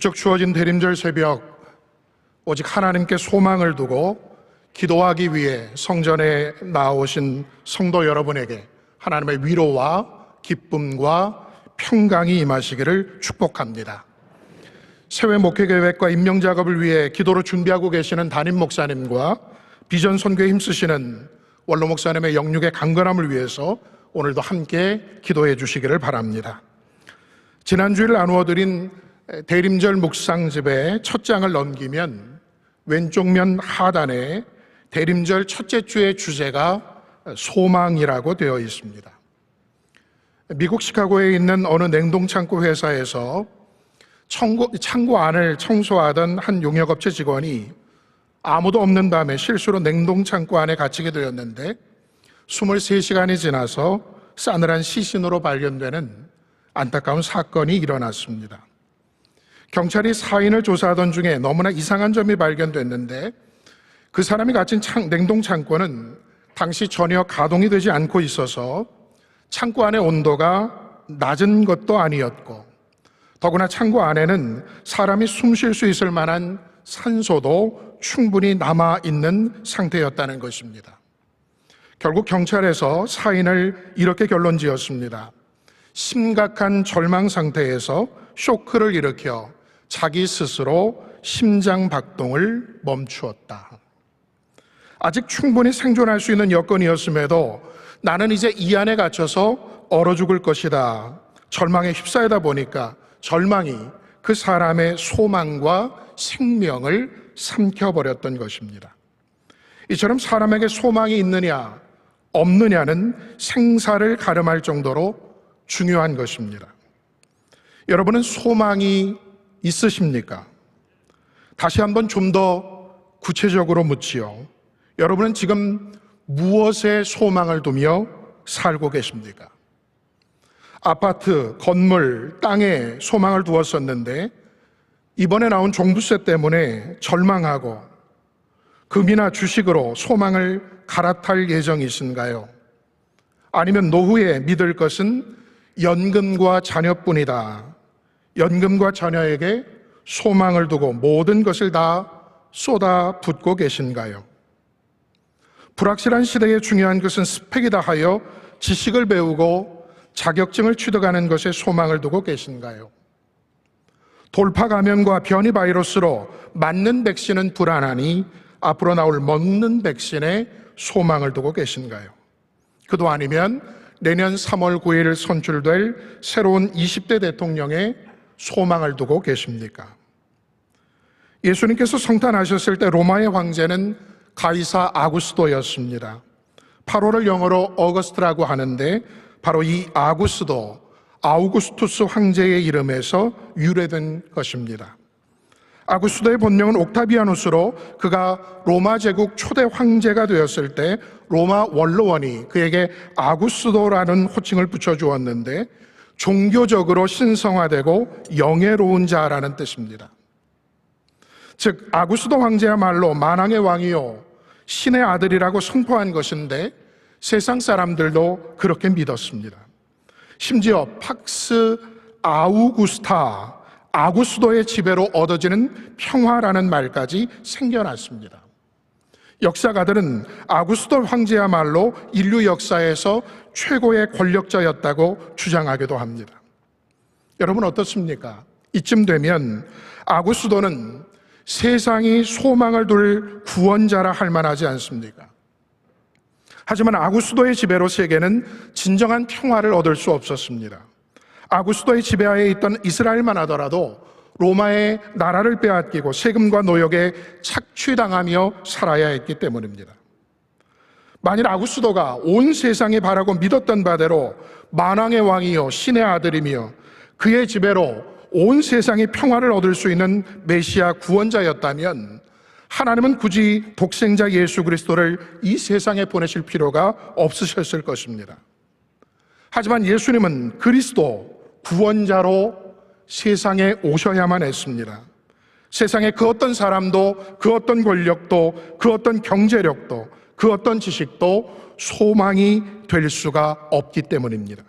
부쩍 추워진 대림절 새벽, 오직 하나님께 소망을 두고 기도하기 위해 성전에 나오신 성도 여러분에게 하나님의 위로와 기쁨과 평강이 임하시기를 축복합니다. 세회 목회계획과 임명작업을 위해 기도로 준비하고 계시는 담임 목사님과 비전 선교에 힘쓰시는 원로 목사님의 영육의 강건함을 위해서 오늘도 함께 기도해 주시기를 바랍니다. 지난주일 나누어드린 대림절 묵상집의 첫 장을 넘기면 왼쪽면 하단에 대림절 첫째 주의 주제가 소망이라고 되어 있습니다. 미국 시카고에 있는 어느 냉동창고 회사에서 창고 안을 청소하던 한 용역업체 직원이 아무도 없는 밤에 실수로 냉동창고 안에 갇히게 되었는데 23시간이 지나서 싸늘한 시신으로 발견되는 안타까운 사건이 일어났습니다. 경찰이 사인을 조사하던 중에 너무나 이상한 점이 발견됐는데 그 사람이 갇힌 냉동창고는 당시 전혀 가동이 되지 않고 있어서 창고 안의 온도가 낮은 것도 아니었고 더구나 창고 안에는 사람이 숨 쉴 수 있을 만한 산소도 충분히 남아있는 상태였다는 것입니다. 결국 경찰에서 사인을 이렇게 결론 지었습니다. 심각한 절망 상태에서 쇼크를 일으켜 자기 스스로 심장 박동을 멈추었다. 아직 충분히 생존할 수 있는 여건이었음에도 나는 이제 이 안에 갇혀서 얼어 죽을 것이다. 절망에 휩싸이다 보니까 절망이 그 사람의 소망과 생명을 삼켜버렸던 것입니다. 이처럼 사람에게 소망이 있느냐 없느냐는 생사를 가름할 정도로 중요한 것입니다. 여러분은 소망이 있으십니까? 다시 한번 좀 더 구체적으로 묻지요. 여러분은 지금 무엇에 소망을 두며 살고 계십니까? 아파트, 건물, 땅에 소망을 두었었는데 이번에 나온 종부세 때문에 절망하고 금이나 주식으로 소망을 갈아탈 예정이신가요? 아니면 노후에 믿을 것은 연금과 자녀뿐이다. 연금과 자녀에게 소망을 두고 모든 것을 다 쏟아붓고 계신가요? 불확실한 시대에 중요한 것은 스펙이다 하여 지식을 배우고 자격증을 취득하는 것에 소망을 두고 계신가요? 돌파 감염과 변이 바이러스로 맞는 백신은 불안하니 앞으로 나올 먹는 백신에 소망을 두고 계신가요? 그도 아니면 내년 3월 9일 선출될 새로운 20대 대통령에 소망을 두고 계십니까? 예수님께서 성탄하셨을 때 로마의 황제는 가이사 아구스도였습니다. 8월을 영어로 어거스트라고 하는데 바로 이 아우구스투스 황제의 이름에서 유래된 것입니다. 아구스도의 본명은 옥타비아누스로 그가 로마 제국 초대 황제가 되었을 때 로마 원로원이 그에게 아구스도라는 호칭을 붙여주었는데 종교적으로 신성화되고 영예로운 자라는 뜻입니다. 즉 아구스도 황제야말로 만왕의 왕이요 신의 아들이라고 선포한 것인데 세상 사람들도 그렇게 믿었습니다. 심지어 팍스 아우구스타, 아구스도의 지배로 얻어지는 평화라는 말까지 생겨났습니다. 역사가들은 아구스도 황제야말로 인류 역사에서 최고의 권력자였다고 주장하기도 합니다. 여러분 어떻습니까? 이쯤 되면 아구스도는 세상이 소망을 둘 구원자라 할 만하지 않습니까? 하지만 아구스도의 지배로 세계는 진정한 평화를 얻을 수 없었습니다. 아구스도의 지배하에 있던 이스라엘만 하더라도 로마의 나라를 빼앗기고 세금과 노역에 착취당하며 살아야 했기 때문입니다. 만일 아구스도가 온 세상이 바라고 믿었던 바대로 만왕의 왕이요 신의 아들이며 그의 지배로 온 세상이 평화를 얻을 수 있는 메시아 구원자였다면 하나님은 굳이 독생자 예수 그리스도를 이 세상에 보내실 필요가 없으셨을 것입니다. 하지만 예수님은 그리스도 구원자로 세상에 오셔야만 했습니다. 세상에 그 어떤 사람도 그 어떤 권력도 그 어떤 경제력도 그 어떤 지식도 소망이 될 수가 없기 때문입니다.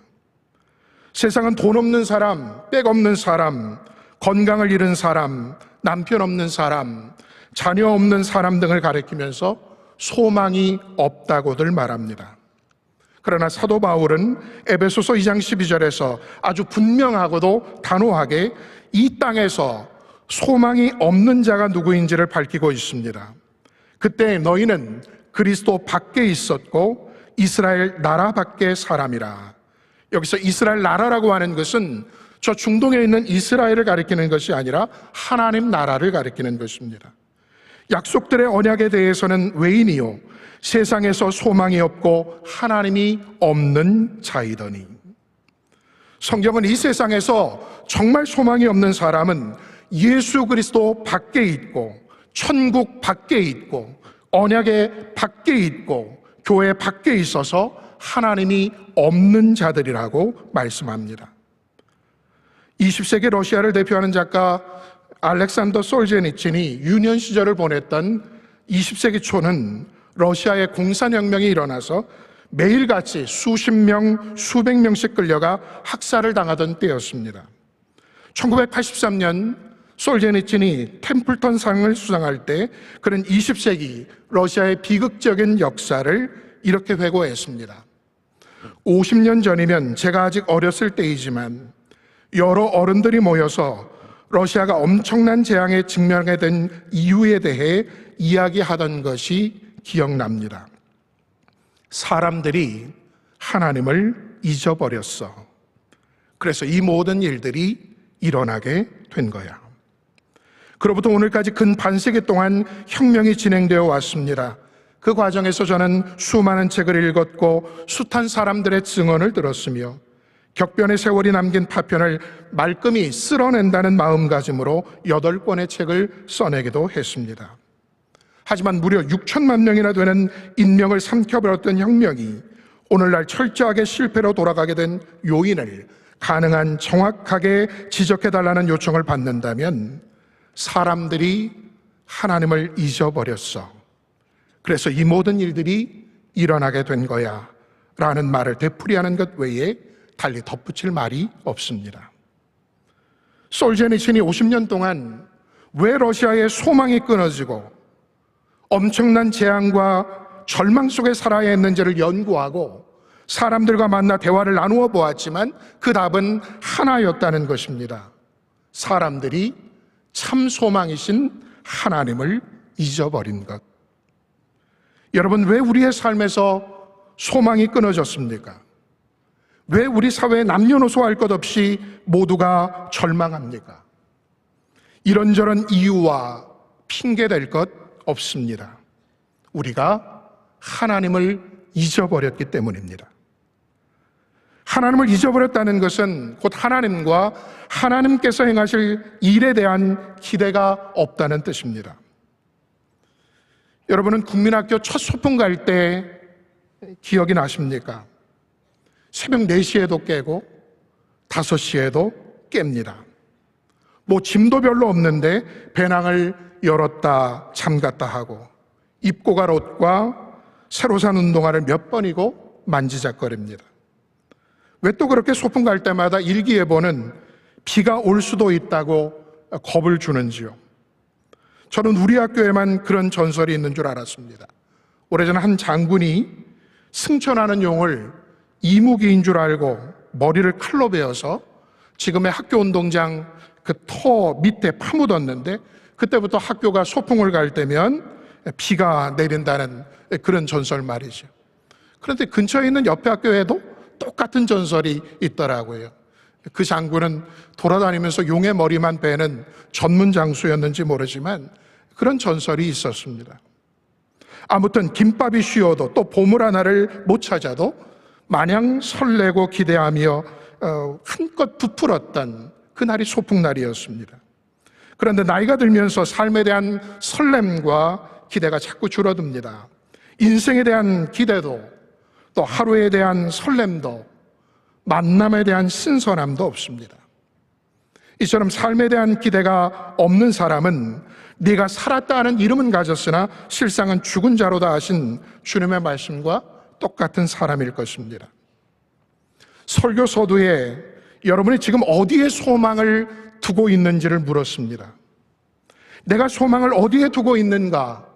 세상은 돈 없는 사람, 백 없는 사람, 건강을 잃은 사람, 남편 없는 사람, 자녀 없는 사람 등을 가리키면서 소망이 없다고들 말합니다. 그러나 사도 바울은 에베소서 2장 12절에서 아주 분명하고도 단호하게 이 땅에서 소망이 없는 자가 누구인지를 밝히고 있습니다. 그때 너희는 그리스도 밖에 있었고 이스라엘 나라 밖의 사람이라. 여기서 이스라엘 나라라고 하는 것은 저 중동에 있는 이스라엘을 가리키는 것이 아니라 하나님 나라를 가리키는 것입니다. 약속들의 언약에 대해서는 외인이요 세상에서 소망이 없고 하나님이 없는 자이더니. 성경은 이 세상에서 정말 소망이 없는 사람은 예수 그리스도 밖에 있고 천국 밖에 있고 언약의 밖에 있고 교회 밖에 있어서 하나님이 없는 자들이라고 말씀합니다. 20세기 러시아를 대표하는 작가 알렉산더 솔제니친이 유년 시절을 보냈던 20세기 초는 러시아의 공산혁명이 일어나서 매일같이 수십 명, 수백 명씩 끌려가 학살을 당하던 때였습니다. 1983년 솔제니친이 템플턴 상을 수상할 때 그는 20세기 러시아의 비극적인 역사를 이렇게 회고했습니다. 50년 전이면 제가 아직 어렸을 때이지만 여러 어른들이 모여서 러시아가 엄청난 재앙에 직면하게 된 이유에 대해 이야기하던 것이 기억납니다. 사람들이 하나님을 잊어버렸어. 그래서 이 모든 일들이 일어나게 된 거야. 그로부터 오늘까지 근 반세기 동안 혁명이 진행되어 왔습니다. 그 과정에서 저는 수많은 책을 읽었고 숱한 사람들의 증언을 들었으며 격변의 세월이 남긴 파편을 말끔히 쓸어낸다는 마음가짐으로 8권의 책을 써내기도 했습니다. 하지만 무려 6천만 명이나 되는 인명을 삼켜버렸던 혁명이 오늘날 철저하게 실패로 돌아가게 된 요인을 가능한 정확하게 지적해달라는 요청을 받는다면 사람들이 하나님을 잊어버렸어. 그래서 이 모든 일들이 일어나게 된 거야 라는 말을 되풀이하는 것 외에 달리 덧붙일 말이 없습니다. 솔제니친이 50년 동안 왜 러시아의 소망이 끊어지고 엄청난 재앙과 절망 속에 살아야 했는지를 연구하고 사람들과 만나 대화를 나누어 보았지만 그 답은 하나였다는 것입니다. 사람들이 참 소망이신 하나님을 잊어버린 것. 여러분, 왜 우리의 삶에서 소망이 끊어졌습니까? 왜 우리 사회에 남녀노소 할 것 없이 모두가 절망합니까? 이런저런 이유와 핑계 댈 것 없습니다. 우리가 하나님을 잊어버렸기 때문입니다. 하나님을 잊어버렸다는 것은 곧 하나님과 하나님께서 행하실 일에 대한 기대가 없다는 뜻입니다. 여러분은 국민학교 첫 소풍 갈 때 기억이 나십니까? 새벽 4시에도 깨고 5시에도 깹니다. 뭐 짐도 별로 없는데 배낭을 열었다 잠갔다 하고 입고 갈 옷과 새로 산 운동화를 몇 번이고 만지작거립니다. 왜 또 그렇게 소풍 갈 때마다 일기예보는 비가 올 수도 있다고 겁을 주는지요? 저는 우리 학교에만 그런 전설이 있는 줄 알았습니다. 오래전에 한 장군이 승천하는 용을 이무기인 줄 알고 머리를 칼로 베어서 지금의 학교 운동장 그 터 밑에 파묻었는데 그때부터 학교가 소풍을 갈 때면 비가 내린다는 그런 전설 말이죠. 그런데 근처에 있는 옆에 학교에도 똑같은 전설이 있더라고요. 그 장군은 돌아다니면서 용의 머리만 베는 전문 장수였는지 모르지만 그런 전설이 있었습니다. 아무튼 김밥이 쉬어도 또 보물 하나를 못 찾아도 마냥 설레고 기대하며 한껏 부풀었던 그날이 소풍날이었습니다. 그런데 나이가 들면서 삶에 대한 설렘과 기대가 자꾸 줄어듭니다. 인생에 대한 기대도 또 하루에 대한 설렘도 만남에 대한 신선함도 없습니다. 이처럼 삶에 대한 기대가 없는 사람은 네가 살았다 하는 이름은 가졌으나 실상은 죽은 자로다 하신 주님의 말씀과 똑같은 사람일 것입니다. 설교 서두에 여러분이 지금 어디에 소망을 두고 있는지를 물었습니다. 내가 소망을 어디에 두고 있는가?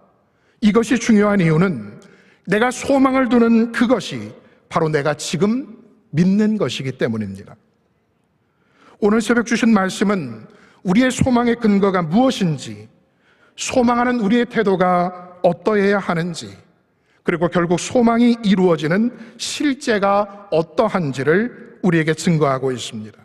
이것이 중요한 이유는 내가 소망을 두는 그것이 바로 내가 지금 믿는 것이기 때문입니다. 오늘 새벽 주신 말씀은 우리의 소망의 근거가 무엇인지, 소망하는 우리의 태도가 어떠해야 하는지, 그리고 결국 소망이 이루어지는 실제가 어떠한지를 우리에게 증거하고 있습니다.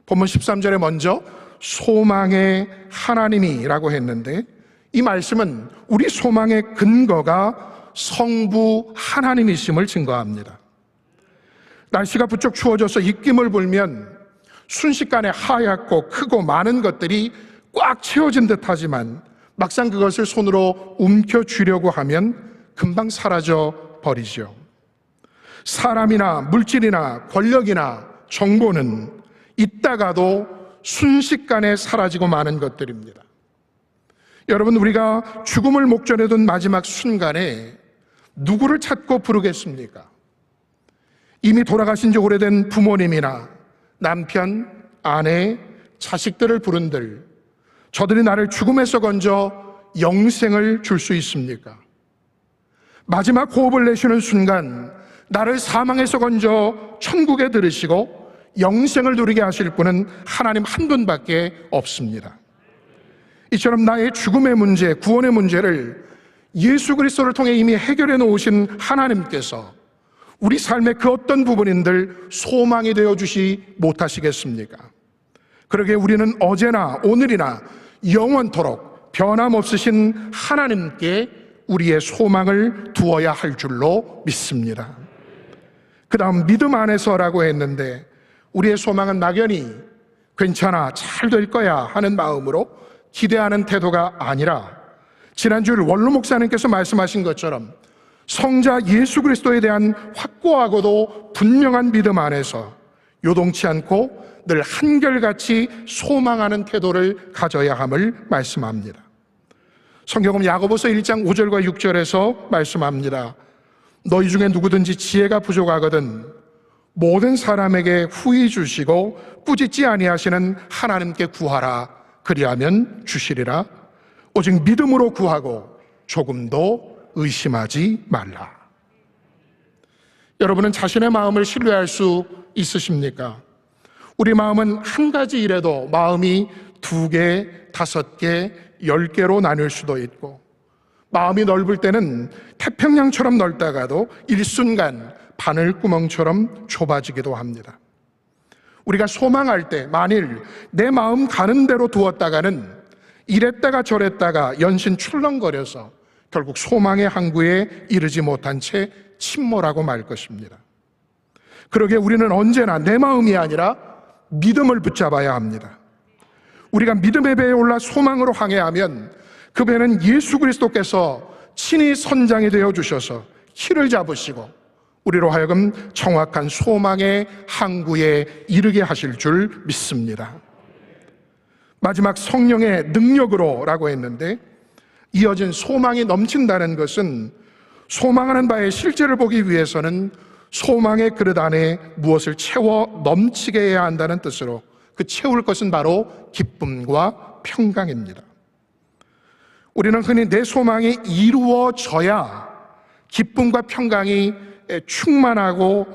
본문 13절에 먼저 소망의 하나님이라고 했는데, 이 말씀은 우리 소망의 근거가 성부 하나님이심을 증거합니다. 날씨가 부쩍 추워져서 입김을 불면 순식간에 하얗고 크고 많은 것들이 꽉 채워진 듯하지만 막상 그것을 손으로 움켜쥐려고 하면 금방 사라져 버리죠. 사람이나 물질이나 권력이나 정보는 있다가도 순식간에 사라지고 마는 것들입니다. 여러분, 우리가 죽음을 목전에 둔 마지막 순간에 누구를 찾고 부르겠습니까? 이미 돌아가신 지 오래된 부모님이나 남편, 아내, 자식들을 부른들 저들이 나를 죽음에서 건져 영생을 줄 수 있습니까? 마지막 호흡을 내쉬는 순간 나를 사망에서 건져 천국에 들으시고 영생을 누리게 하실 분은 하나님 한 분밖에 없습니다. 이처럼 나의 죽음의 문제, 구원의 문제를 예수 그리스도를 통해 이미 해결해 놓으신 하나님께서 우리 삶의 그 어떤 부분인들 소망이 되어주시 못하시겠습니까? 그러기에 우리는 어제나 오늘이나 영원토록 변함없으신 하나님께 우리의 소망을 두어야 할 줄로 믿습니다. 그 다음 믿음 안에서라고 했는데, 우리의 소망은 막연히 괜찮아, 잘 될 거야 하는 마음으로 기대하는 태도가 아니라, 지난주일 원로 목사님께서 말씀하신 것처럼 성자 예수 그리스도에 대한 확고하고도 분명한 믿음 안에서 요동치 않고 늘 한결같이 소망하는 태도를 가져야 함을 말씀합니다. 성경은 야고보서 1장 5절과 6절에서 말씀합니다. 너희 중에 누구든지 지혜가 부족하거든 모든 사람에게 후히 주시고 꾸짖지 아니하시는 하나님께 구하라. 그리하면 주시리라. 오직 믿음으로 구하고 조금도 의심하지 말라. 여러분은 자신의 마음을 신뢰할 수 있으십니까? 우리 마음은 한 가지 일에도 마음이 2개, 5개, 10개로 나눌 수도 있고, 마음이 넓을 때는 태평양처럼 넓다가도 일순간 바늘구멍처럼 좁아지기도 합니다. 우리가 소망할 때 만일 내 마음 가는 대로 두었다가는 이랬다가 저랬다가 연신 출렁거려서 결국 소망의 항구에 이르지 못한 채 침몰하고 말 것입니다. 그러기에 우리는 언제나 내 마음이 아니라 믿음을 붙잡아야 합니다. 우리가 믿음의 배에 올라 소망으로 항해하면 그 배는 예수 그리스도께서 친히 선장이 되어 주셔서 키를 잡으시고 우리로 하여금 정확한 소망의 항구에 이르게 하실 줄 믿습니다. 마지막 성령의 능력으로라고 했는데, 이어진 소망이 넘친다는 것은 소망하는 바의 실제를 보기 위해서는 소망의 그릇 안에 무엇을 채워 넘치게 해야 한다는 뜻으로, 그 채울 것은 바로 기쁨과 평강입니다. 우리는 흔히 내 소망이 이루어져야 기쁨과 평강이 충만하고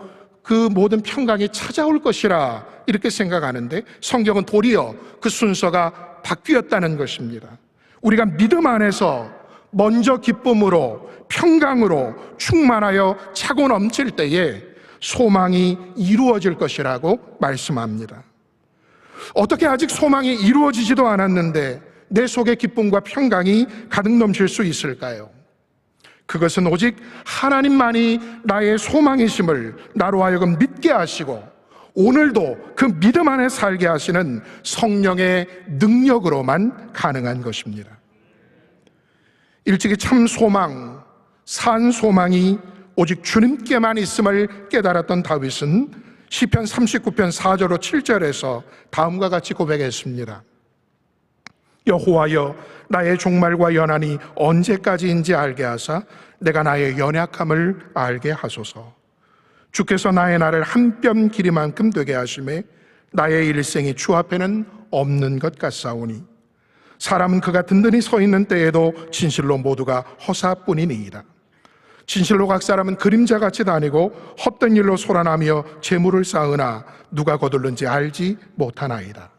그 모든 평강이 찾아올 것이라 이렇게 생각하는데, 성경은 도리어 그 순서가 바뀌었다는 것입니다. 우리가 믿음 안에서 먼저 기쁨으로 평강으로 충만하여 차고 넘칠 때에 소망이 이루어질 것이라고 말씀합니다. 어떻게 아직 소망이 이루어지지도 않았는데 내 속에 기쁨과 평강이 가득 넘칠 수 있을까요? 그것은 오직 하나님만이 나의 소망이심을 나로 하여금 믿게 하시고 오늘도 그 믿음 안에 살게 하시는 성령의 능력으로만 가능한 것입니다. 일찍이 참 소망, 산 소망이 오직 주님께만 있음을 깨달았던 다윗은 시편 39편 4절로 7절에서 다음과 같이 고백했습니다. 여호와여, 나의 종말과 연한이 언제까지인지 알게 하사 내가 나의 연약함을 알게 하소서. 주께서 나의 날을 한 뼘 길이만큼 되게 하시매 나의 일생이 주 앞에는 없는 것 같사오니 사람은 그가 든든히 서 있는 때에도 진실로 모두가 허사뿐이니이다. 진실로 각 사람은 그림자같이 다니고 헛된 일로 소란하며 재물을 쌓으나 누가 거둘는지 알지 못하나이다.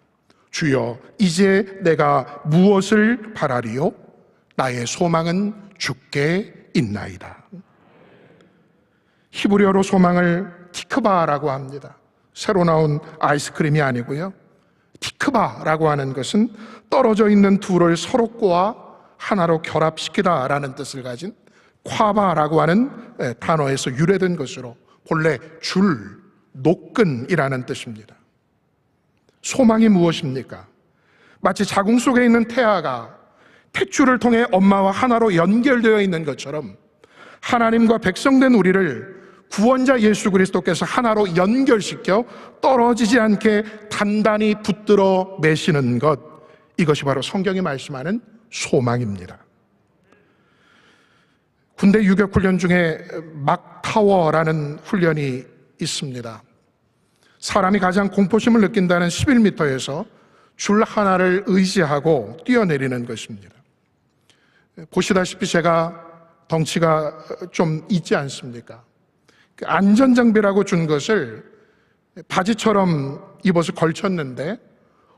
주여, 이제 내가 무엇을 바라리요? 나의 소망은 주께 있나이다. 히브리어로 소망을 티크바라고 합니다. 새로 나온 아이스크림이 아니고요. 티크바라고 하는 것은 떨어져 있는 둘을 서로 꼬아 하나로 결합시키다라는 뜻을 가진 콰바라고 하는 단어에서 유래된 것으로 본래 줄, 노끈이라는 뜻입니다. 소망이 무엇입니까? 마치 자궁 속에 있는 태아가 탯줄을 통해 엄마와 하나로 연결되어 있는 것처럼 하나님과 백성된 우리를 구원자 예수 그리스도께서 하나로 연결시켜 떨어지지 않게 단단히 붙들어 매시는 것, 이것이 바로 성경이 말씀하는 소망입니다. 군대 유격 훈련 중에 막타워라는 훈련이 있습니다. 사람이 가장 공포심을 느낀다는 11m에서 줄 하나를 의지하고 뛰어내리는 것입니다. 보시다시피 제가 덩치가 좀 있지 않습니까? 그 안전장비라고 준 것을 바지처럼 입어서 걸쳤는데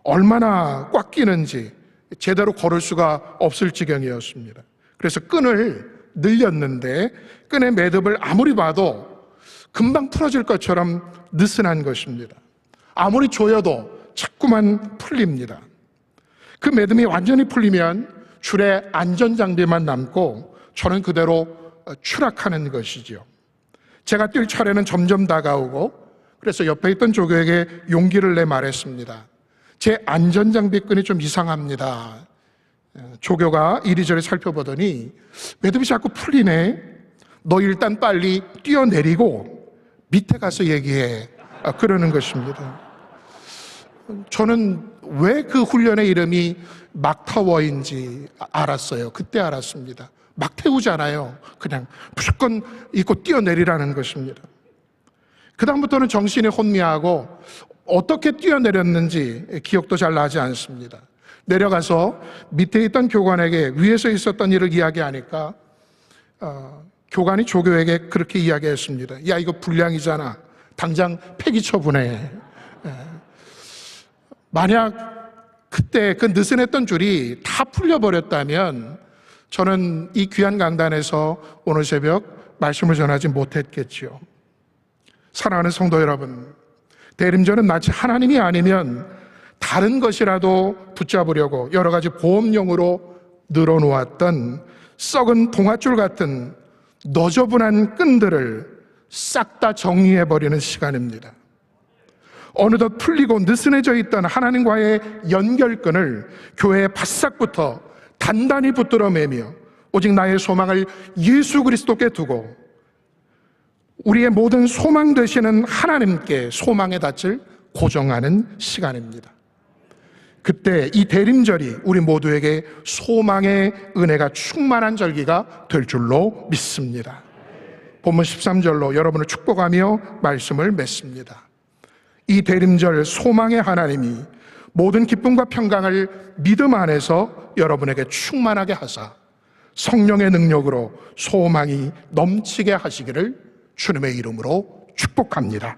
얼마나 꽉 끼는지 제대로 걸을 수가 없을 지경이었습니다. 그래서 끈을 늘렸는데 끈의 매듭을 아무리 봐도 금방 풀어질 것처럼 느슨한 것입니다. 아무리 조여도 자꾸만 풀립니다. 그 매듭이 완전히 풀리면 줄에 안전장비만 남고 저는 그대로 추락하는 것이죠. 제가 뛸 차례는 점점 다가오고 그래서 옆에 있던 조교에게 용기를 내 말했습니다. 제 안전장비 끈이 좀 이상합니다. 조교가 이리저리 살펴보더니 매듭이 자꾸 풀리네. 너 일단 빨리 뛰어내리고 밑에 가서 얘기해. 그러는 것입니다. 저는 왜 그 훈련의 이름이 막타워인지 알았어요. 그때 알았습니다. 막 태우잖아요. 그냥 무조건 입고 뛰어내리라는 것입니다. 그 다음부터는 정신이 혼미하고 어떻게 뛰어내렸는지 기억도 잘 나지 않습니다. 내려가서 밑에 있던 교관에게 위에서 있었던 일을 이야기하니까 교관이 조교에게 그렇게 이야기했습니다. 야, 이거 불량이잖아. 당장 폐기 처분해. 만약 그때 그 느슨했던 줄이 다 풀려버렸다면 저는 이 귀한 강단에서 오늘 새벽 말씀을 전하지 못했겠죠. 사랑하는 성도 여러분, 대림절은 마치 하나님이 아니면 다른 것이라도 붙잡으려고 여러 가지 보험용으로 늘어놓았던 썩은 동아줄 같은 너저분한 끈들을 싹 다 정리해버리는 시간입니다. 어느덧 풀리고 느슨해져 있던 하나님과의 연결끈을 교회에 바싹부터 단단히 붙들어 매며 오직 나의 소망을 예수 그리스도께 두고 우리의 모든 소망 되시는 하나님께 소망의 닻을 고정하는 시간입니다. 그때 이 대림절이 우리 모두에게 소망의 은혜가 충만한 절기가 될 줄로 믿습니다. 본문 13절로 여러분을 축복하며 말씀을 맺습니다. 이 대림절 소망의 하나님이 모든 기쁨과 평강을 믿음 안에서 여러분에게 충만하게 하사 성령의 능력으로 소망이 넘치게 하시기를 주님의 이름으로 축복합니다.